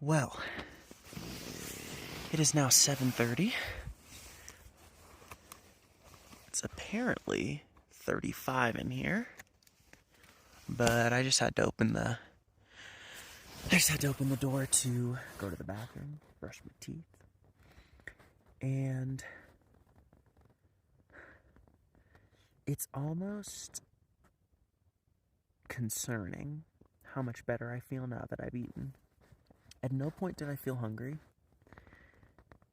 Well, it is now 7:30. It's apparently 35 in here, but I just had to open the door to go to the bathroom, brush my teeth, and it's almost concerning how much better I feel now that I've eaten. At no point did I feel hungry,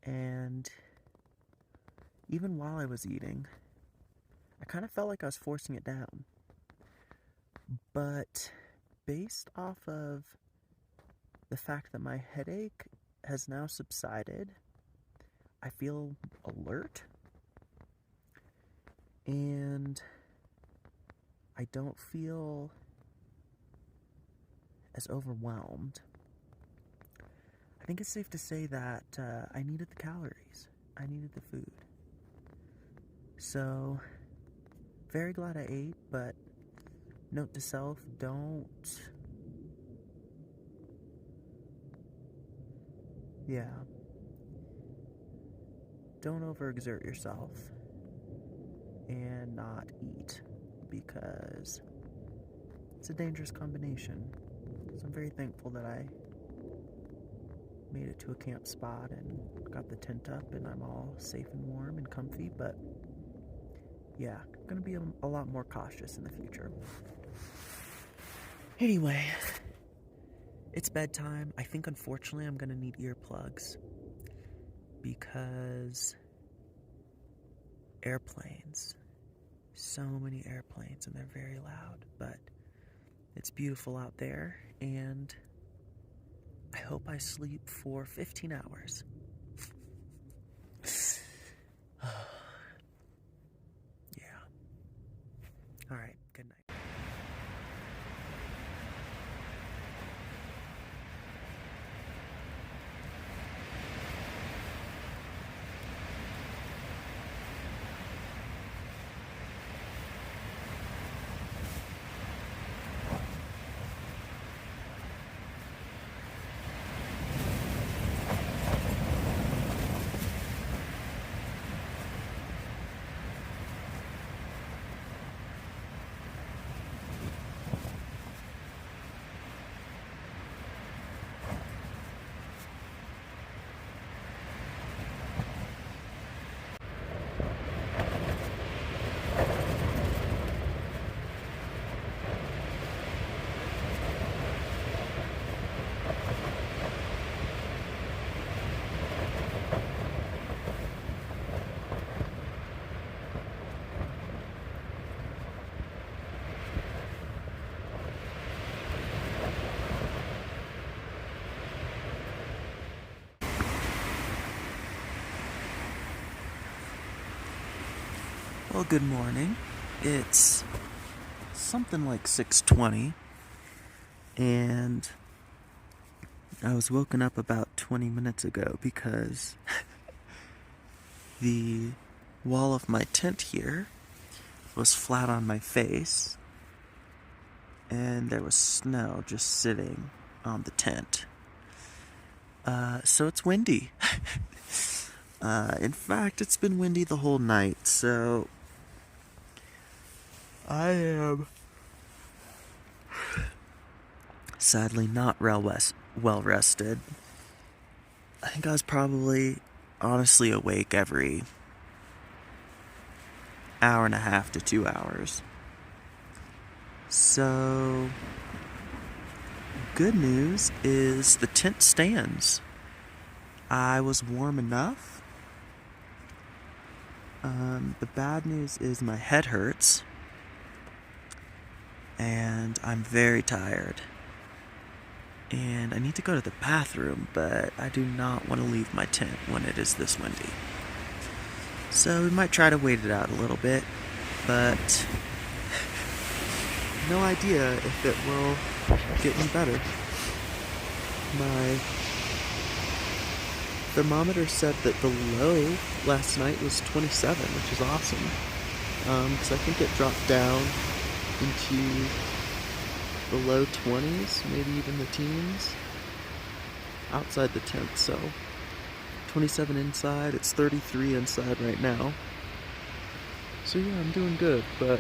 and even while I was eating, I kind of felt like I was forcing it down. But based off of the fact that my headache has now subsided, I feel alert, and I don't feel as overwhelmed. I think it's safe to say that I needed the calories. I needed the food. So, very glad I ate, but note to self, don't overexert yourself and not eat, because it's a dangerous combination. So I'm very thankful that I made it to a camp spot and got the tent up and I'm all safe and warm and comfy, but yeah, gonna be a lot more cautious in the future. Anyway, it's bedtime. I think unfortunately I'm gonna need earplugs because airplanes, so many airplanes, and they're very loud, but it's beautiful out there, and I hope I sleep for 15 hours. Yeah. All right, good night. Well, good morning. It's something like 6:20, and I was woken up about 20 minutes ago because the wall of my tent here was flat on my face, and there was snow just sitting on the tent. So it's windy. In fact, it's been windy the whole night, so I am sadly not well rested. I think I was probably honestly awake every hour and a half to 2 hours. So, good news is the tent stands. I was warm enough. The bad news is my head hurts, and I'm very tired. And I need to go to the bathroom, but I do not want to leave my tent when it is this windy. So we might try to wait it out a little bit, but no idea if it will get any better. My thermometer said that the low last night was 27, which is awesome. Because I think it dropped down into the low 20s, maybe even the teens. outside the tent, so 27 inside, it's 33 inside right now. So yeah, I'm doing good, but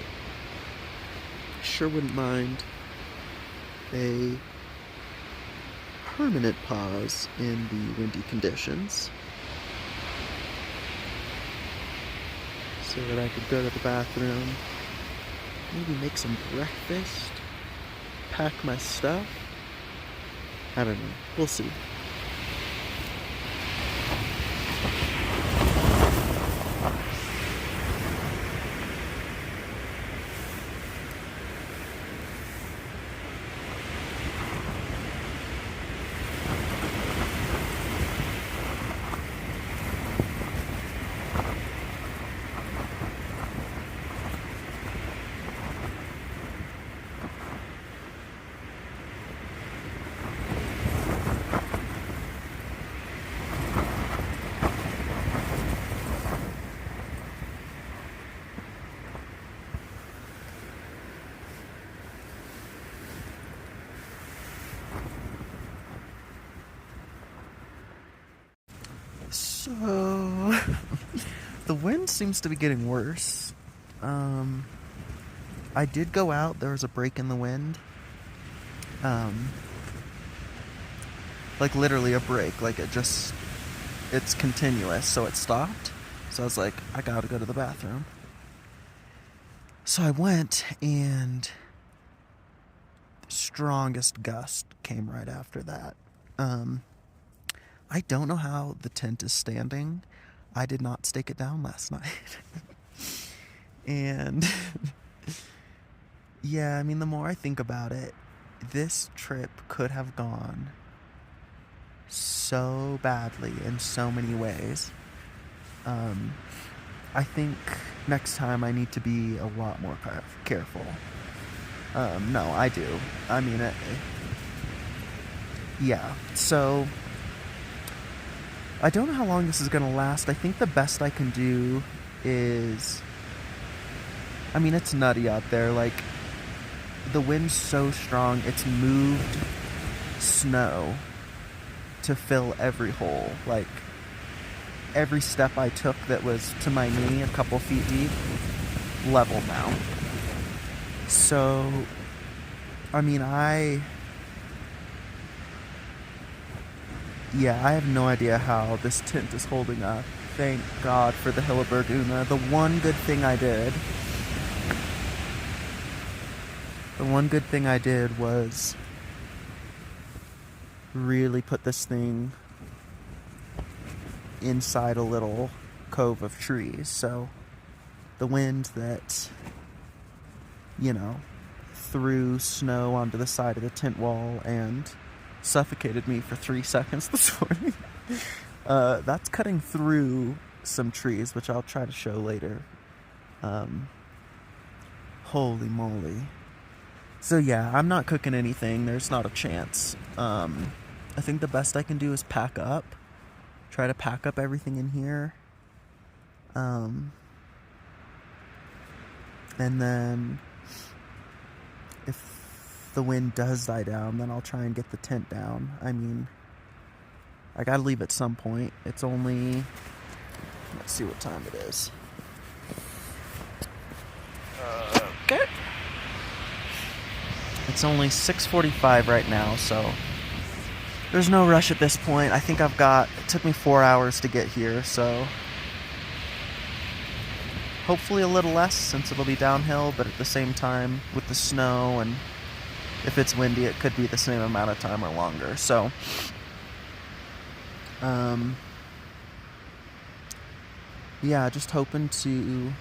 sure wouldn't mind a permanent pause in the windy conditions so that I could go to the bathroom, maybe make some breakfast, pack my stuff. I don't know. We'll see. So, the wind seems to be getting worse. I did go out, there was a break in the wind. Like literally a break, like it's continuous, so it stopped. So I was like, I gotta go to the bathroom. So I went, and the strongest gust came right after that. I don't know how the tent is standing. I did not stake it down last night. And yeah, I mean, the more I think about it, this trip could have gone so badly in so many ways. I think next time I need to be a lot more careful. No, I do. I mean, yeah. So I don't know how long this is going to last. I think the best I can do is, I mean, it's nutty out there. Like, the wind's so strong, it's moved snow to fill every hole. Like, every step I took that was to my knee, a couple feet deep, level now. So, I mean, I have no idea how this tent is holding up. Thank God for the Hilleberguna. The one good thing I did was really put this thing inside a little cove of trees. So the wind that, threw snow onto the side of the tent wall and suffocated me for 3 seconds this morning, that's cutting through some trees, which I'll try to show later. Holy moly. So yeah, I'm not cooking anything. There's not a chance. I think the best I can do is pack up. Try to pack up everything in here. And then if the wind does die down, then I'll try and get the tent down. I mean, I gotta leave at some point. It's only, let's see what time it is. Okay. It's only 6:45 right now, so there's no rush at this point. I think it took me 4 hours to get here, so hopefully a little less since it'll be downhill, but at the same time, with the snow and if it's windy, it could be the same amount of time or longer. So, yeah, just hoping to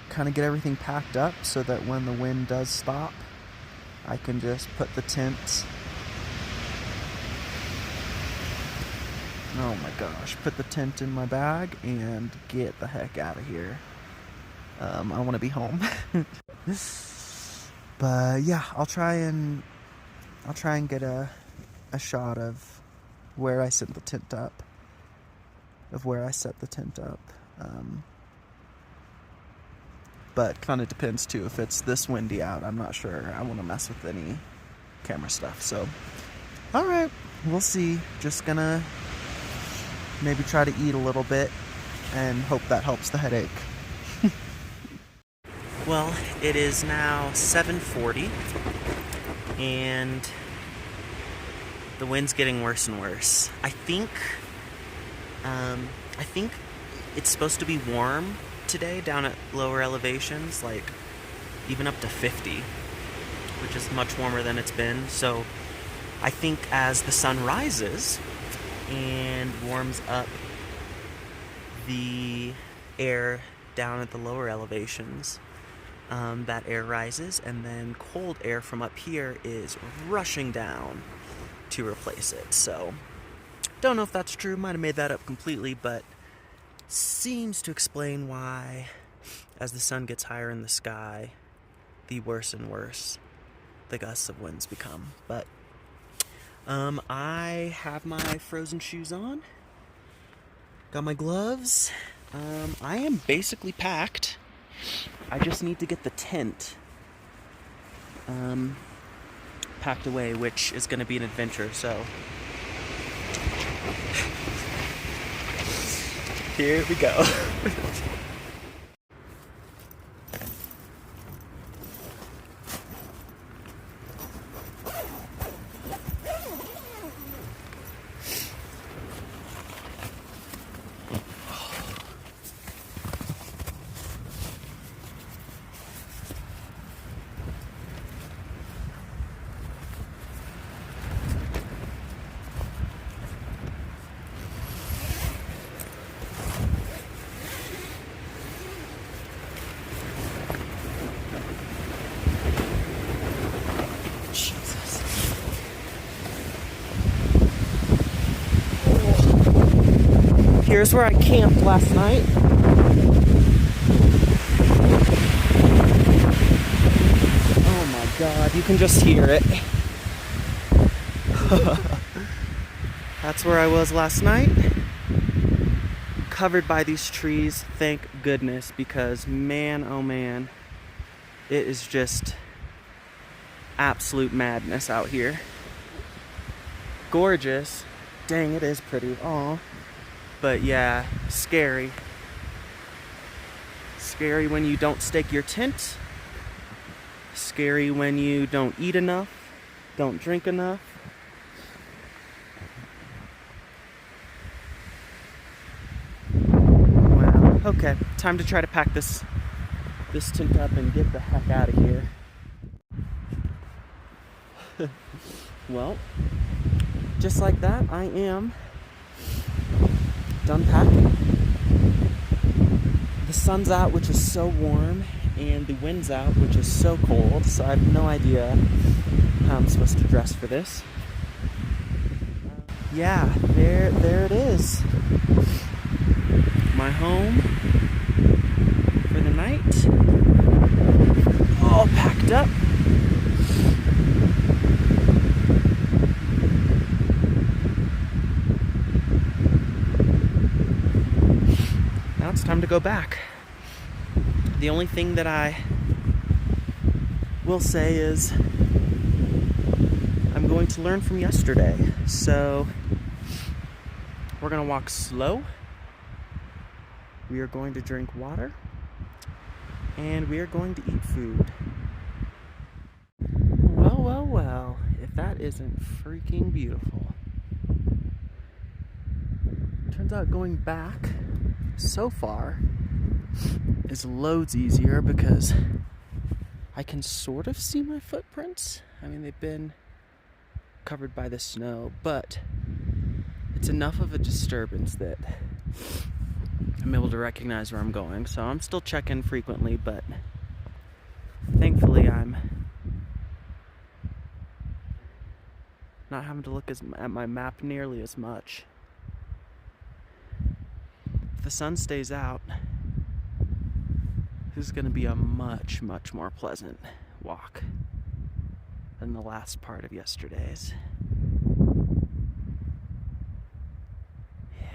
kind of get everything packed up so that when the wind does stop, I can just put the tent, oh my gosh, put the tent in my bag and get the heck out of here. I want to be home. But yeah, I'll try and get a shot of where I set the tent up. But kind of depends too. If it's this windy out, I'm not sure I want to mess with any camera stuff. So, all right, we'll see. Just gonna maybe try to eat a little bit and hope that helps the headache. Well, it is now 7:40 and the wind's getting worse and worse. I think it's supposed to be warm today down at lower elevations, like even up to 50, which is much warmer than it's been. So I think as the sun rises and warms up the air down at the lower elevations, that air rises, and then cold air from up here is rushing down to replace it. So don't know if that's true, might have made that up completely, but seems to explain why as the sun gets higher in the sky, the worse and worse the gusts of winds become. But I have my frozen shoes on, got my gloves. I am basically packed. I just need to get the tent packed away, which is going to be an adventure. So here we go. Here's where I camped last night. Oh my God, you can just hear it. That's where I was last night. Covered by these trees, thank goodness, because man, oh man, it is just absolute madness out here. Gorgeous. Dang, it is pretty. Aw. But yeah, scary. Scary when you don't stake your tent. Scary when you don't eat enough, don't drink enough. Wow. Okay, time to try to pack this tent up and get the heck out of here. Well, just like that, I am done packing. The sun's out, which is so warm, and the wind's out, which is so cold, so I have no idea how I'm supposed to dress for this. Yeah, there it is. My home for the night. All packed up. Now it's time to go back. The only thing that I will say is I'm going to learn from yesterday. So we're going to walk slow. We are going to drink water. And we are going to eat food. Well, if that isn't freaking beautiful. Turns out going back so far is loads easier because I can sort of see my footprints. I mean, they've been covered by the snow, but it's enough of a disturbance that I'm able to recognize where I'm going. So I'm still checking frequently, but thankfully I'm not having to look at my map nearly as much. If the sun stays out, this is going to be a much more pleasant walk than the last part of yesterday's. Yeah.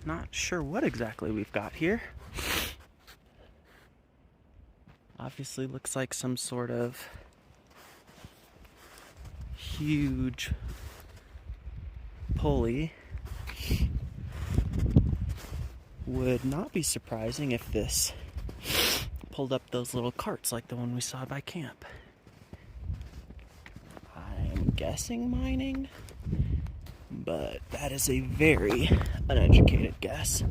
Not sure what exactly we've got here. Obviously looks like some sort of huge pulley would not be surprising if this pulled up those little carts like the one we saw by camp. I'm guessing mining, but that is a very uneducated guess.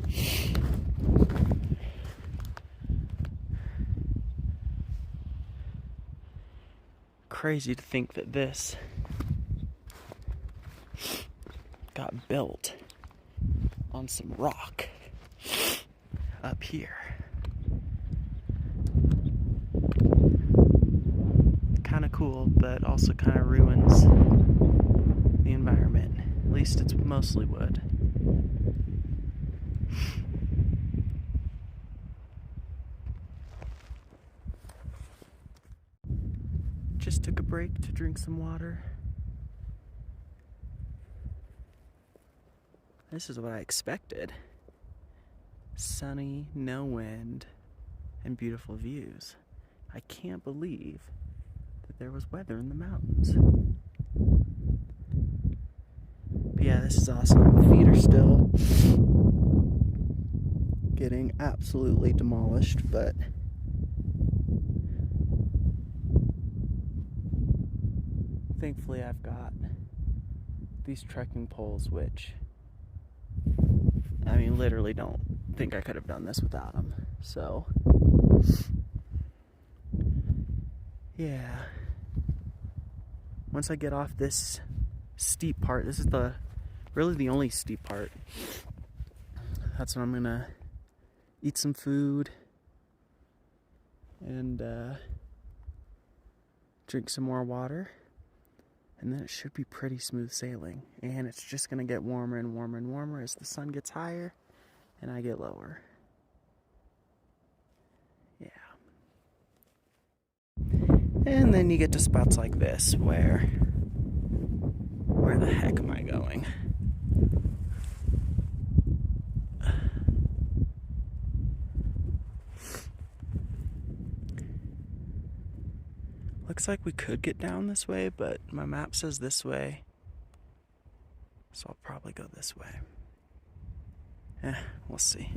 Crazy to think that this got built on some rock up here. Kind of cool, but also kind of ruins the environment. At least it's mostly wood. Just took a break to drink some water. This is what I expected. Sunny, no wind, and beautiful views. I can't believe that there was weather in the mountains. But yeah, this is awesome. Feet are still getting absolutely demolished, but thankfully I've got these trekking poles, which, I mean, literally don't think I could have done this without them. So, yeah. Once I get off this steep part, this is really the only steep part. That's when I'm gonna eat some food and drink some more water. And then it should be pretty smooth sailing. And it's just going to get warmer and warmer and warmer as the sun gets higher and I get lower. Yeah. And then you get to spots like this where the heck am I going? Looks like we could get down this way, but my map says this way. So I'll probably go this way. We'll see.